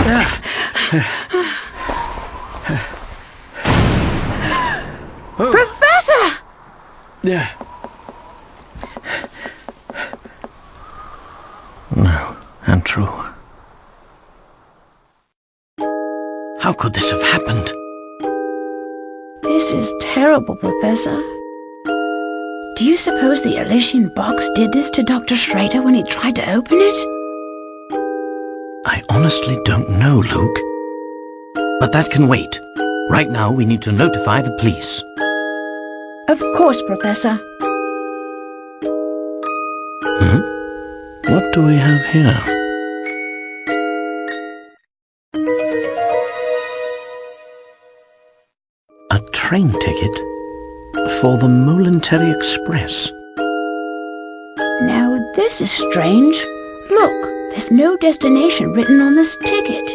Oh. Professor! Yeah. No, untrue. How could this have happened? This is terrible, Professor. Do you suppose the Elysian box did this to Dr. Schrader when he tried to open it? I honestly don't know, Luke. But that can wait. Right now, we need to notify the police. Of course, Professor. What do we have here? A train ticket for the Momentary Express. Now, this is strange. Look, there's no destination written on this ticket.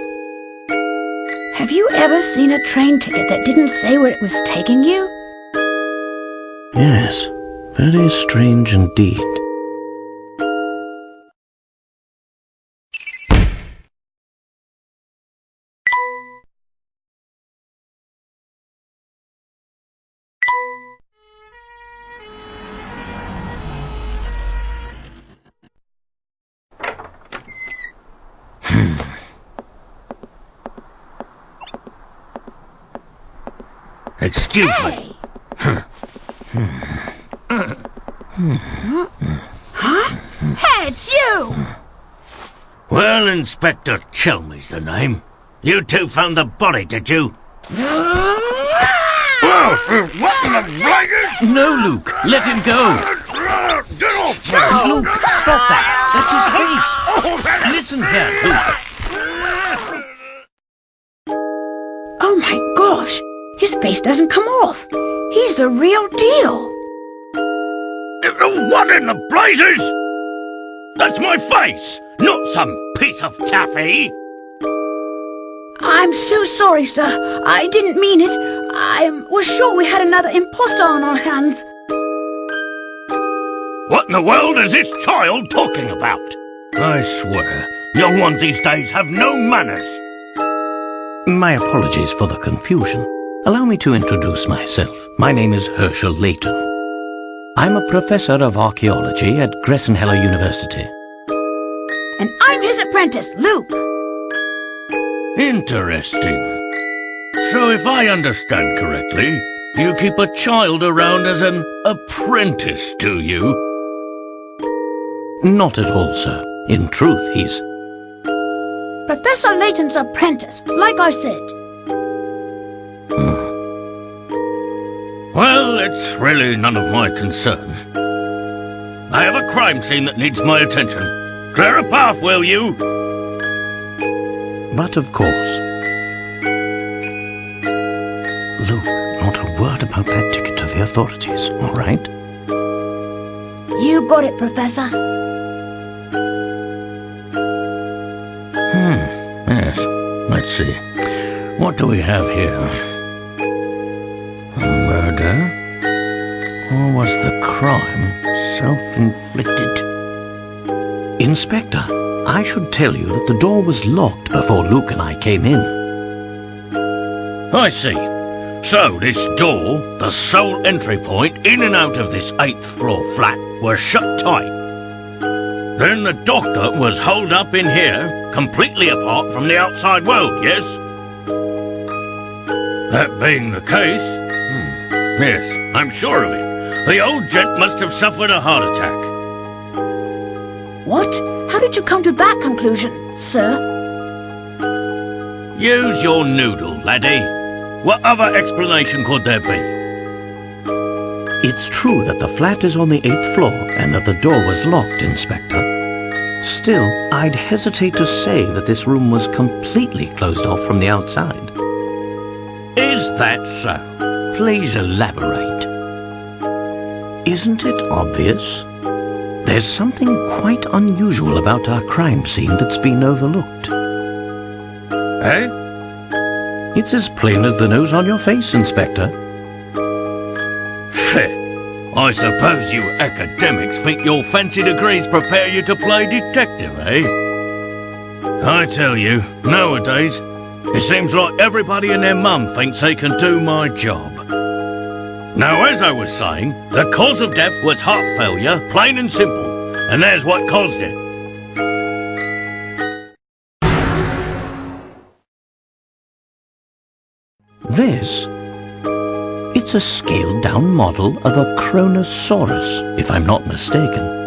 Have you ever seen a train ticket that didn't say where it was taking you? Yes, very strange indeed. Excuse me. Huh? Hey, it's you! Well, Inspector Chelmey's the name. You two found the body, did you? What in the blanket? No, Luke, let him go. Get off me! Luke, stop that. That's his face. Listen here, Luke. Oh my gosh! His face doesn't come off. He's the real deal. What in the blazes? That's my face, not some piece of taffy. I'm so sorry, sir. I didn't mean it. I was sure we had another imposter on our hands. What in the world is this child talking about? I swear, young ones these days have no manners. My apologies for the confusion. Allow me to introduce myself. My name is Herschel Layton. I'm a professor of archaeology at Gressenheller University. And I'm his apprentice, Luke. Interesting. So if I understand correctly, you keep a child around as an apprentice, do you? Not at all, sir. In truth, he's... Professor Layton's apprentice, like I said. Well, it's really none of my concern. I have a crime scene that needs my attention. Clear a path, will you? But of course. Luke, not a word about that ticket to the authorities, all right? You got it, Professor. Yes. Let's see. What do we have here? A murder? Or was the crime self-inflicted? Inspector, I should tell you that the door was locked before Luke and I came in. I see. So this door, the sole entry point in and out of this 8th floor flat, was shut tight. Then the doctor was holed up in here, completely apart from the outside world, yes? That being the case, yes, I'm sure of it. The old gent must have suffered a heart attack. What? How did you come to that conclusion, sir? Use your noodle, laddie. What other explanation could there be? It's true that the flat is on the 8th floor and that the door was locked, Inspector. Still, I'd hesitate to say that this room was completely closed off from the outside. Is that so? Please elaborate. Isn't it obvious? There's something quite unusual about our crime scene that's been overlooked. Eh? It's as plain as the nose on your face, Inspector. I suppose you academics think your fancy degrees prepare you to play detective, eh? I tell you, nowadays, it seems like everybody and their mum thinks they can do my job. Now, as I was saying, the cause of death was heart failure, plain and simple, and there's what caused it. This? It's a scaled-down model of a Kronosaurus, if I'm not mistaken.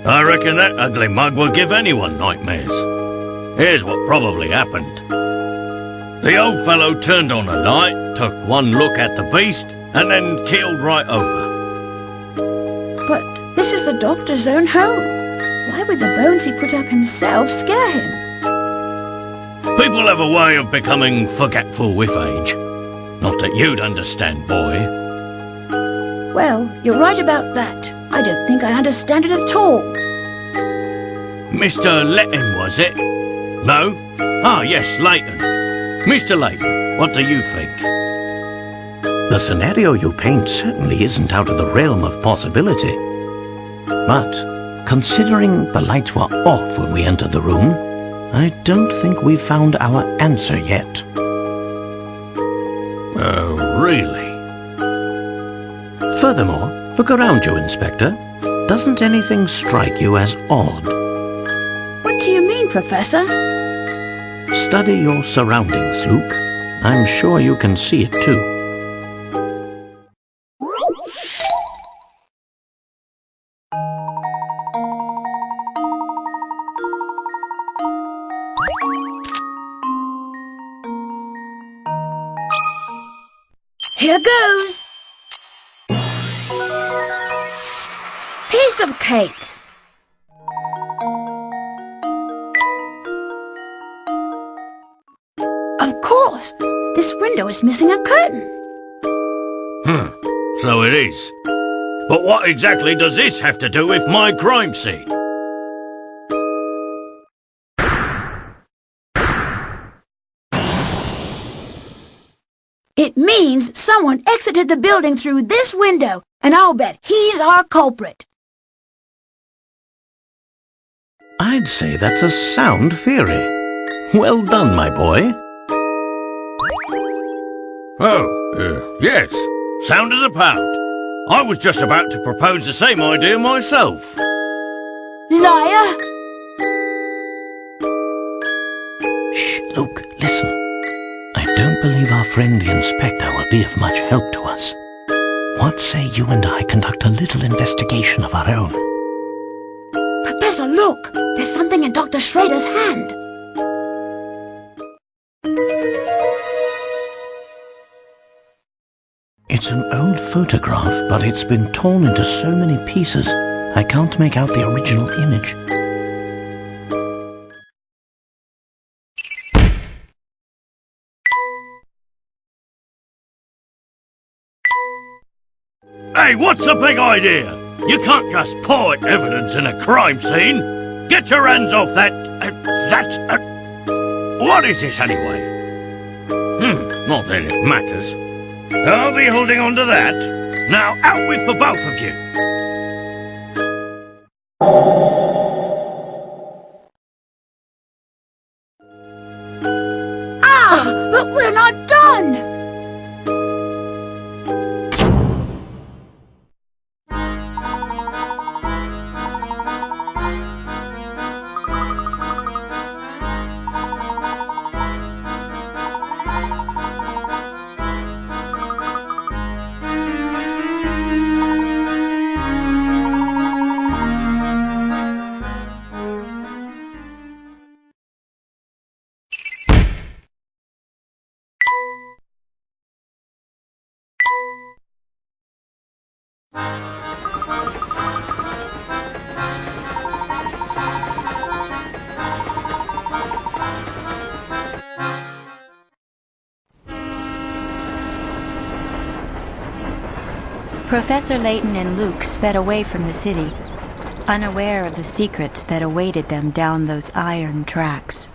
I reckon that ugly mug will give anyone nightmares. Here's what probably happened. The old fellow turned on a light, took one look at the beast, and then keeled right over. But this is the doctor's own home. Why would the bones he put up himself scare him? People have a way of becoming forgetful with age. Not that you'd understand, boy. Well, you're right about that. I don't think I understand it at all. Mr. Layton, was it? No? Ah, yes, Layton. Mr. Layton, what do you think? The scenario you paint certainly isn't out of the realm of possibility. But, considering the lights were off when we entered the room, I don't think we've found our answer yet. Oh, really? Furthermore, look around you, Inspector. Doesn't anything strike you as odd? What do you mean, Professor? Study your surroundings, Luke. I'm sure you can see it too. Here goes! Piece of cake! Of course! This window is missing a curtain. So it is. But what exactly does this have to do with my crime scene? It means someone exited the building through this window, and I'll bet he's our culprit. I'd say that's a sound theory. Well done, my boy. Oh, yes. Sound as a pound. I was just about to propose the same idea myself. Liar! Shh, Luke, listen. I don't believe our friend the Inspector will be of much help to us. What say you and I conduct a little investigation of our own? Professor, look! There's something in Dr. Schrader's hand. It's an old photograph, but it's been torn into so many pieces, I can't make out the original image. Hey, what's the big idea? You can't just point evidence in a crime scene. Get your hands off that... what is this anyway? Not that it matters. I'll be holding on to that. Now out with the both of you. Ah, but we're not done! Professor Layton and Luke sped away from the city, unaware of the secrets that awaited them down those iron tracks.